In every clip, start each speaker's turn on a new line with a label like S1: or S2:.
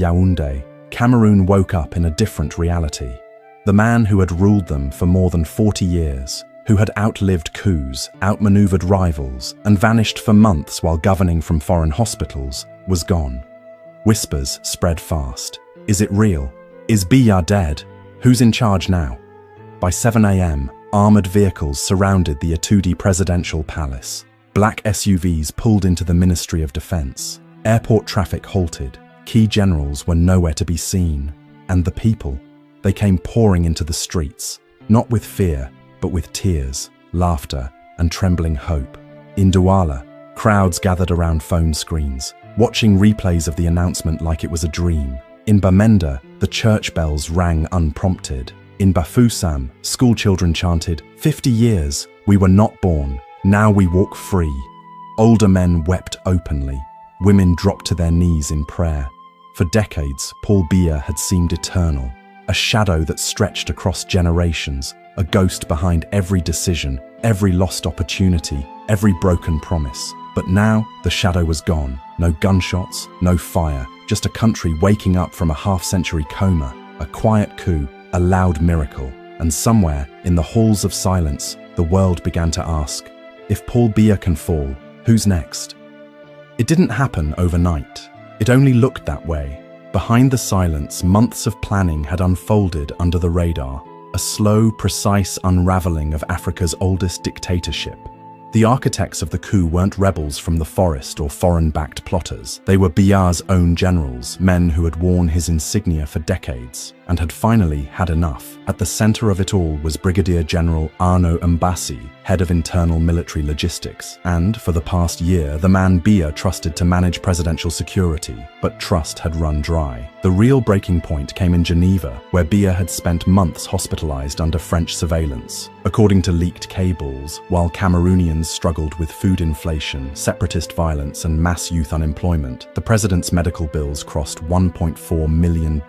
S1: Yaoundé, Cameroon woke up in a different reality. The man who had ruled them for more than 40 years, who had outlived coups, outmaneuvered rivals, and vanished for months while governing from foreign hospitals, was gone. Whispers spread fast. Is it real? Is Biya dead? Who's in charge now? By 7 a.m., armored vehicles surrounded the Atudi presidential palace. Black SUVs pulled into the Ministry of Defense. Airport traffic halted. Key generals were nowhere to be seen. And the people, they came pouring into the streets, not with fear, but with tears, laughter, and trembling hope. In Douala, crowds gathered around phone screens, watching replays of the announcement like it was a dream. In Bamenda, the church bells rang unprompted. In Bafoussam, schoolchildren chanted, 50 years, we were not born, now we walk free. Older men wept openly. Women dropped to their knees in prayer. For decades, Paul Biya had seemed eternal, a shadow that stretched across generations, a ghost behind every decision, every lost opportunity, every broken promise. But now, the shadow was gone. No gunshots, no fire, just a country waking up from a half-century coma, a quiet coup, a loud miracle. And somewhere, in the halls of silence, the world began to ask, if Paul Biya can fall, who's next? It didn't happen overnight. It only looked that way. Behind the silence, months of planning had unfolded under the radar, a slow, precise unraveling of Africa's oldest dictatorship. The architects of the coup weren't rebels from the forest or foreign-backed plotters. They were Biya's own generals, men who had worn his insignia for decades and had finally had enough. At the center of it all was Brigadier General Arnaud Mbassi, head of internal military logistics, and, for the past year, the man Biya trusted to manage presidential security. But trust had run dry. The real breaking point came in Geneva, where Biya had spent months hospitalized under French surveillance. According to leaked cables, while Cameroonians struggled with food inflation, separatist violence, and mass youth unemployment, the president's medical bills crossed $1.4 million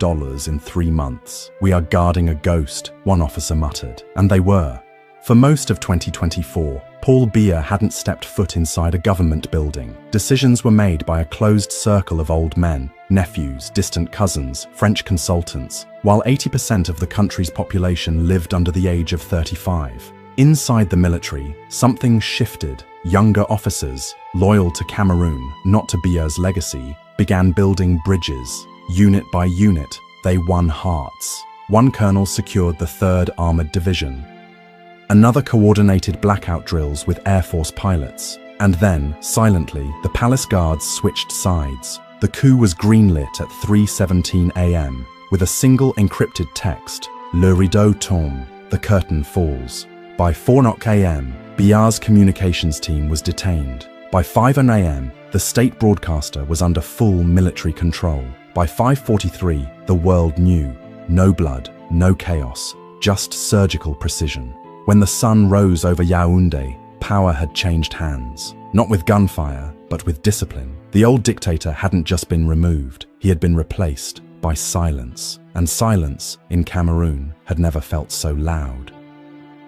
S1: in 3 months. We are guarding a ghost, one officer muttered. And they were. For most of 2024, Paul Biya hadn't stepped foot inside a government building. Decisions were made by a closed circle of old men, nephews, distant cousins, French consultants, while 80% of the country's population lived under the age of 35. Inside the military, something shifted. Younger officers, loyal to Cameroon, not to Biya's legacy, began building bridges. Unit by unit, they won hearts. One colonel secured the 3rd Armored Division. Another coordinated blackout drills with Air Force pilots. And then, silently, the palace guards switched sides. The coup was greenlit at 3:17 a.m. with a single encrypted text, Le rideau tombe, the curtain falls. By 4 a.m., Biya's communications team was detained. By 5 a.m., the state broadcaster was under full military control. By 5:43, the world knew. No blood, no chaos, just surgical precision. When the sun rose over Yaoundé, power had changed hands. Not with gunfire, but with discipline. The old dictator hadn't just been removed, he had been replaced by silence. And silence, in Cameroon, had never felt so loud.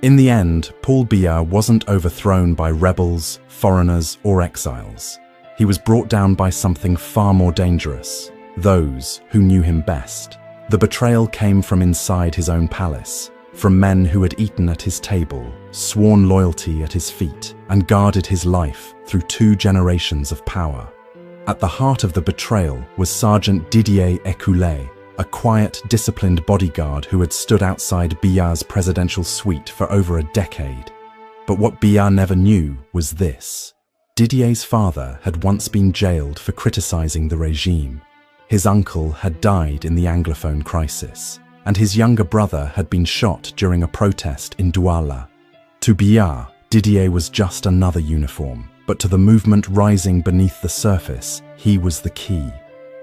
S1: In the end, Paul Biya wasn't overthrown by rebels, foreigners, or exiles. He was brought down by something far more dangerous. Those who knew him best. The betrayal came from inside his own palace, from men who had eaten at his table, sworn loyalty at his feet, and guarded his life through 2 generations of power. At the heart of the betrayal was Sergeant Didier Ecoulé, a quiet, disciplined bodyguard who had stood outside Biya's presidential suite for over a decade. But what Biya never knew was this. Didier's father had once been jailed for criticizing the regime. His uncle had died in the Anglophone crisis, and his younger brother had been shot during a protest in Douala. To Biya, Didier was just another uniform, but to the movement rising beneath the surface, he was the key.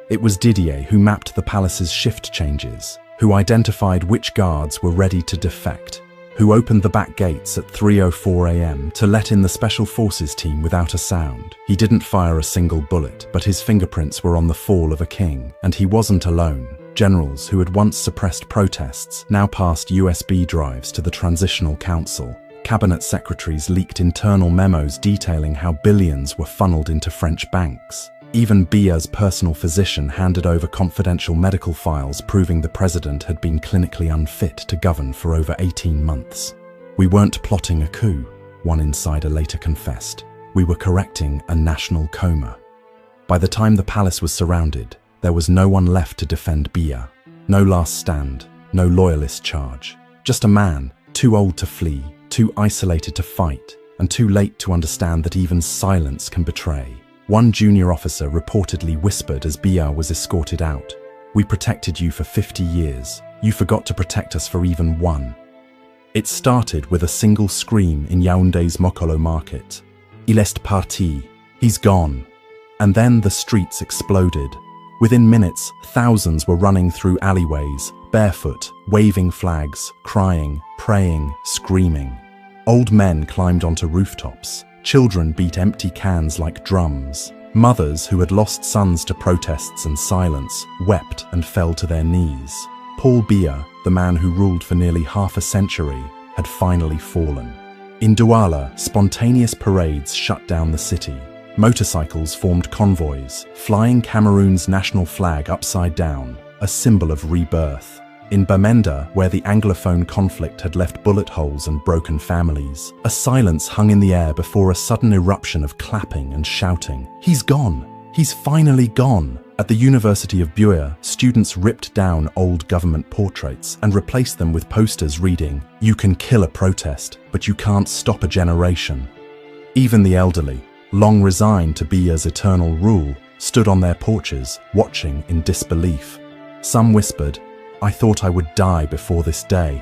S1: It was Didier who mapped the palace's shift changes, who identified which guards were ready to defect, who opened the back gates at 3:04 a.m. to let in the Special Forces team without a sound. He didn't fire a single bullet, but his fingerprints were on the fall of a king, and he wasn't alone. Generals who had once suppressed protests now passed USB drives to the Transitional Council. Cabinet secretaries leaked internal memos detailing how billions were funneled into French banks. Even Biya's personal physician handed over confidential medical files proving the president had been clinically unfit to govern for over 18 months. We weren't plotting a coup, one insider later confessed. We were correcting a national coma. By the time the palace was surrounded, there was no one left to defend Biya. No last stand, no loyalist charge. Just a man, too old to flee, too isolated to fight, and too late to understand that even silence can betray. One junior officer reportedly whispered as Biya was escorted out, "We protected you for 50 years. You forgot to protect us for even one." It started with a single scream in Yaoundé's Mokolo market. "Il est parti." He's gone. And then the streets exploded. Within minutes, thousands were running through alleyways, barefoot, waving flags, crying, praying, screaming. Old men climbed onto rooftops. Children beat empty cans like drums. Mothers who had lost sons to protests and silence wept and fell to their knees. Paul Biya, the man who ruled for nearly half a century, had finally fallen. In Douala, spontaneous parades shut down the city. Motorcycles formed convoys, flying Cameroon's national flag upside down, a symbol of rebirth. In Bamenda, where the Anglophone conflict had left bullet holes and broken families, a silence hung in the air before a sudden eruption of clapping and shouting. "He's gone! He's finally gone!" At the University of Biya, students ripped down old government portraits and replaced them with posters reading, "You can kill a protest, but you can't stop a generation." Even the elderly, long resigned to Biya's eternal rule, stood on their porches, watching in disbelief. Some whispered, "I thought I would die before this day."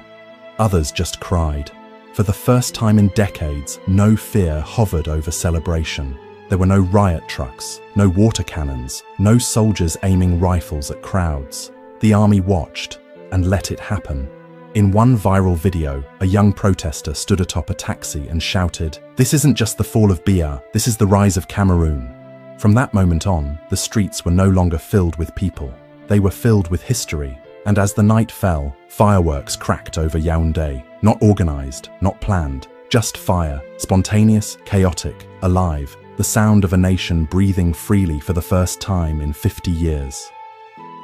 S1: Others just cried. For the first time in decades, no fear hovered over celebration. There were no riot trucks, no water cannons, no soldiers aiming rifles at crowds. The army watched and let it happen. In one viral video, a young protester stood atop a taxi and shouted, "This isn't just the fall of Biya, this is the rise of Cameroon." From that moment on, the streets were no longer filled with people. They were filled with history. And as the night fell, fireworks cracked over Yaoundé. Not organized, not planned, just fire, spontaneous, chaotic, alive, the sound of a nation breathing freely for the first time in 50 years.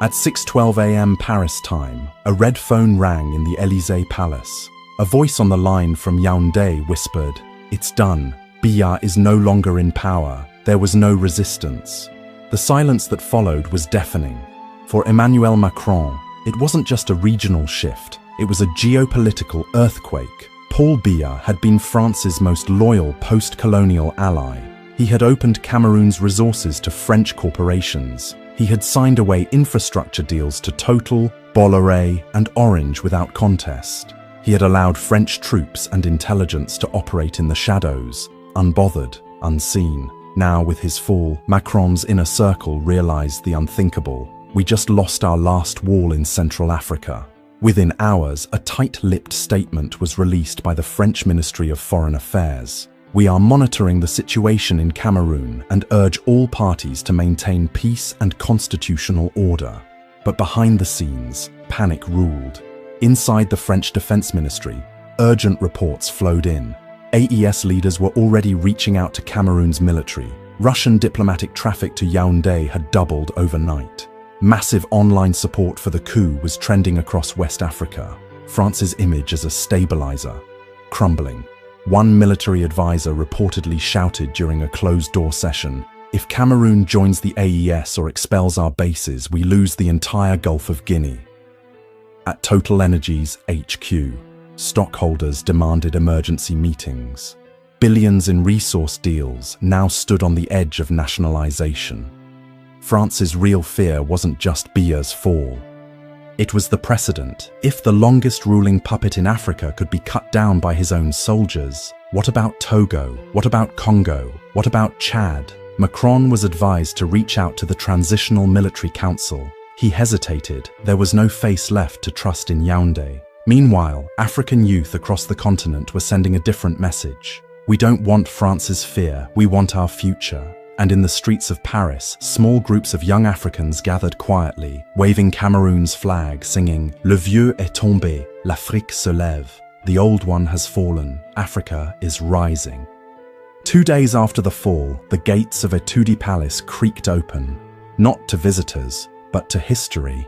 S1: At 6:12 a.m. Paris time, a red phone rang in the Élysée Palace. A voice on the line from Yaoundé whispered, "It's done. Biya is no longer in power." There was no resistance. The silence that followed was deafening. For Emmanuel Macron, it wasn't just a regional shift, it was a geopolitical earthquake. Paul Biya had been France's most loyal post-colonial ally. He had opened Cameroon's resources to French corporations. He had signed away infrastructure deals to Total, Bolloré, and Orange without contest. He had allowed French troops and intelligence to operate in the shadows, unbothered, unseen. Now, with his fall, Macron's inner circle realized the unthinkable. We just lost our last wall in Central Africa. Within hours, a tight-lipped statement was released by the French Ministry of Foreign Affairs. "We are monitoring the situation in Cameroon and urge all parties to maintain peace and constitutional order." But behind the scenes, panic ruled. Inside the French Defense Ministry, urgent reports flowed in. AES leaders were already reaching out to Cameroon's military. Russian diplomatic traffic to Yaoundé had doubled overnight. Massive online support for the coup was trending across West Africa. France's image as a stabilizer, crumbling. One military advisor reportedly shouted during a closed-door session, "If Cameroon joins the AES or expels our bases, we lose the entire Gulf of Guinea." At Total Energy's HQ, stockholders demanded emergency meetings. Billions in resource deals now stood on the edge of nationalization. France's real fear wasn't just Biya's fall. It was the precedent. If the longest ruling puppet in Africa could be cut down by his own soldiers, what about Togo? What about Congo? What about Chad? Macron was advised to reach out to the Transitional Military Council. He hesitated. There was no face left to trust in Yaoundé. Meanwhile, African youth across the continent were sending a different message. "We don't want France's fear, we want our future." And in the streets of Paris, small groups of young Africans gathered quietly, waving Cameroon's flag, singing, "Le vieux est tombé, l'Afrique se lève." The old one has fallen, Africa is rising. 2 days after the fall, the gates of Etudi Palace creaked open, not to visitors, but to history.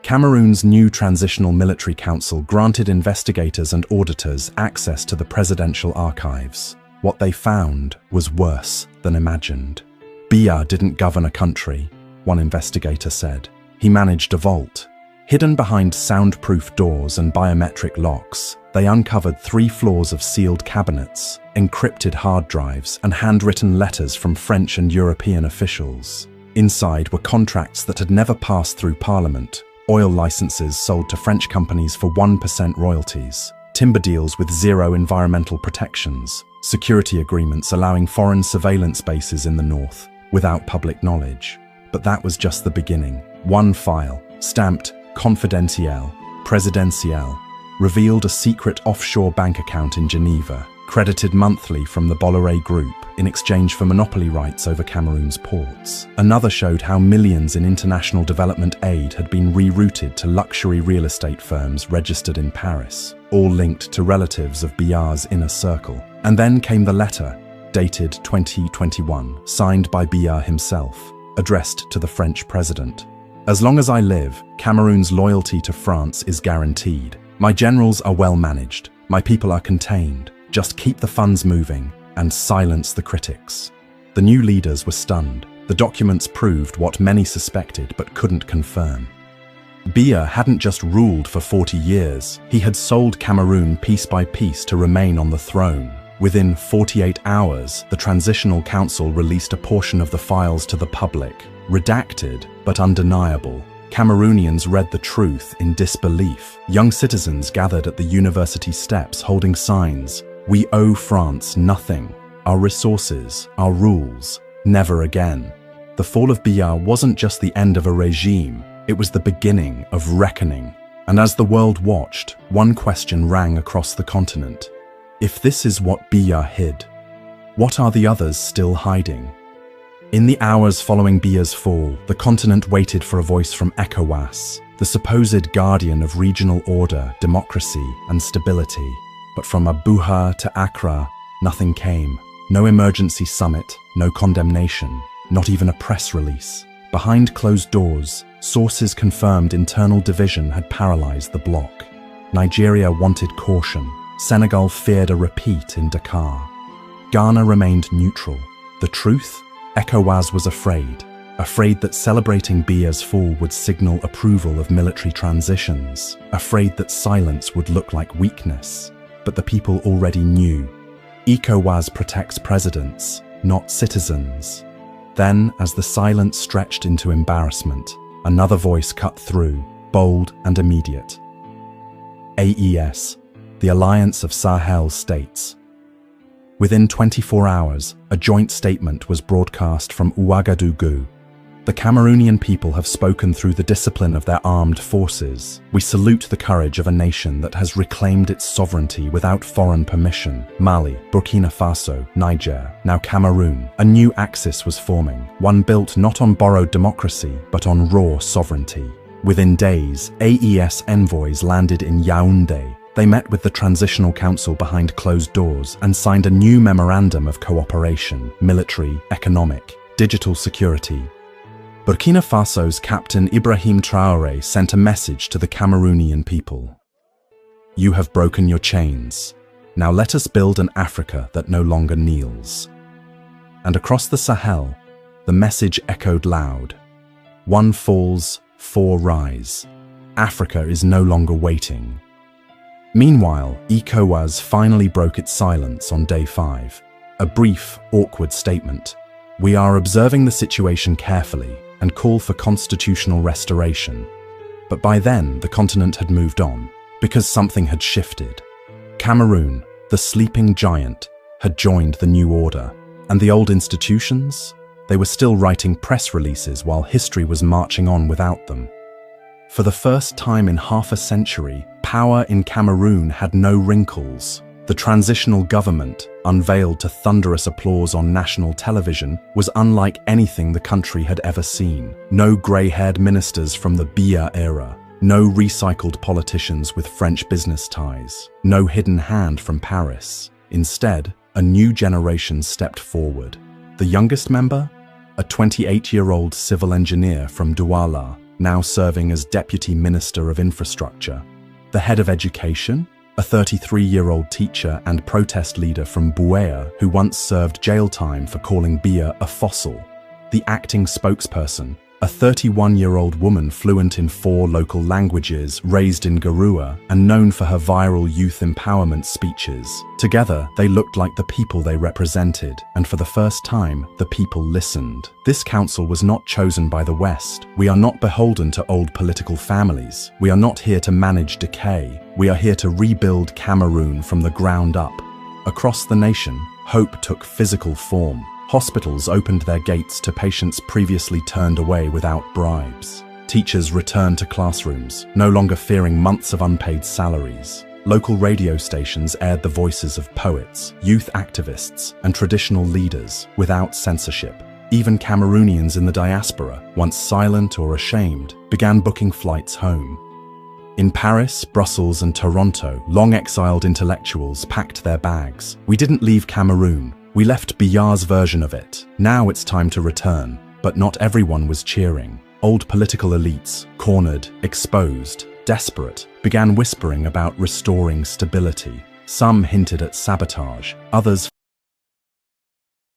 S1: Cameroon's new Transitional Military Council granted investigators and auditors access to the presidential archives. What they found was worse than imagined. Biya didn't govern a country, one investigator said. He managed a vault. Hidden behind soundproof doors and biometric locks, they uncovered 3 floors of sealed cabinets, encrypted hard drives, and handwritten letters from French and European officials. Inside were contracts that had never passed through Parliament, oil licenses sold to French companies for 1% royalties, timber deals with 0 environmental protections, security agreements allowing foreign surveillance bases in the north, without public knowledge. But that was just the beginning. One file, stamped Confidentiel, Presidentiel, revealed a secret offshore bank account in Geneva, credited monthly from the Bolloré Group in exchange for monopoly rights over Cameroon's ports. Another showed how millions in international development aid had been rerouted to luxury real estate firms registered in Paris, all linked to relatives of Biya's inner circle. And then came the letter, dated 2021, signed by Biya himself, addressed to the French president. As long as I live, Cameroon's loyalty to France is guaranteed. My generals are well managed. My people are contained. Just keep the funds moving and silence the critics. The new leaders were stunned. The documents proved what many suspected but couldn't confirm. Biya hadn't just ruled for 40 years. He had sold Cameroon piece by piece to remain on the throne. Within 48 hours, the Transitional Council released a portion of the files to the public. Redacted, but undeniable. Cameroonians read the truth in disbelief. Young citizens gathered at the university steps holding signs. We owe France nothing. Our resources, our rules, never again. The fall of Biya wasn't just the end of a regime, it was the beginning of reckoning. And as the world watched, one question rang across the continent. If this is what Biya hid, what are the others still hiding? In the hours following Biya's fall, the continent waited for a voice from ECOWAS, the supposed guardian of regional order, democracy, and stability. But from Abuja to Accra, nothing came. No emergency summit, no condemnation, not even a press release. Behind closed doors, sources confirmed internal division had paralyzed the bloc. Nigeria wanted caution. Senegal feared a repeat in Dakar. Ghana remained neutral. The truth? ECOWAS was afraid that celebrating Biya's fall would signal approval of military transitions, afraid that silence would look like weakness. But the people already knew. ECOWAS protects presidents, not citizens. Then, as the silence stretched into embarrassment, another voice cut through, bold and immediate. AES, the Alliance of Sahel States. Within 24 hours, a joint statement was broadcast from Ouagadougou. The Cameroonian people have spoken through the discipline of their armed forces. We salute the courage of a nation that has reclaimed its sovereignty without foreign permission. Mali, Burkina Faso, Niger, now Cameroon. A new axis was forming, one built not on borrowed democracy, but on raw sovereignty. Within days, AES envoys landed in Yaoundé. They met with the Transitional Council behind closed doors and signed a new memorandum of cooperation, military, economic, digital security. Burkina Faso's Captain Ibrahim Traoré sent a message to the Cameroonian people. You have broken your chains. Now let us build an Africa that no longer kneels. And across the Sahel, the message echoed loud. One falls, 4 rise. Africa is no longer waiting. Meanwhile, ECOWAS finally broke its silence on day 5. A brief, awkward statement. We are observing the situation carefully and call for constitutional restoration. But by then, the continent had moved on, because something had shifted. Cameroon, the sleeping giant, had joined the new order. And the old institutions? They were still writing press releases while history was marching on without them. For the first time in half a century, power in Cameroon had no wrinkles. The transitional government, unveiled to thunderous applause on national television, was unlike anything the country had ever seen. No grey-haired ministers from the Biya era, no recycled politicians with French business ties, no hidden hand from Paris. Instead, a new generation stepped forward. The youngest member? A 28-year-old civil engineer from Douala, now serving as Deputy Minister of Infrastructure. The head of education? A 33-year-old teacher and protest leader from Biya who once served jail time for calling biya a fossil. The acting spokesperson? A 31-year-old woman fluent in 4 local languages, raised in Garua, and known for her viral youth empowerment speeches. Together, they looked like the people they represented, and for the first time, the people listened. This council was not chosen by the West. We are not beholden to old political families. We are not here to manage decay. We are here to rebuild Cameroon from the ground up. Across the nation, hope took physical form. Hospitals opened their gates to patients previously turned away without bribes. Teachers returned to classrooms, no longer fearing months of unpaid salaries. Local radio stations aired the voices of poets, youth activists, and traditional leaders without censorship. Even Cameroonians in the diaspora, once silent or ashamed, began booking flights home. In Paris, Brussels, and Toronto, long-exiled intellectuals packed their bags. We didn't leave Cameroon. We left Biya's version of it. Now it's time to return. But not everyone was cheering. Old political elites, cornered, exposed, desperate, began whispering about restoring stability. Some hinted at sabotage, others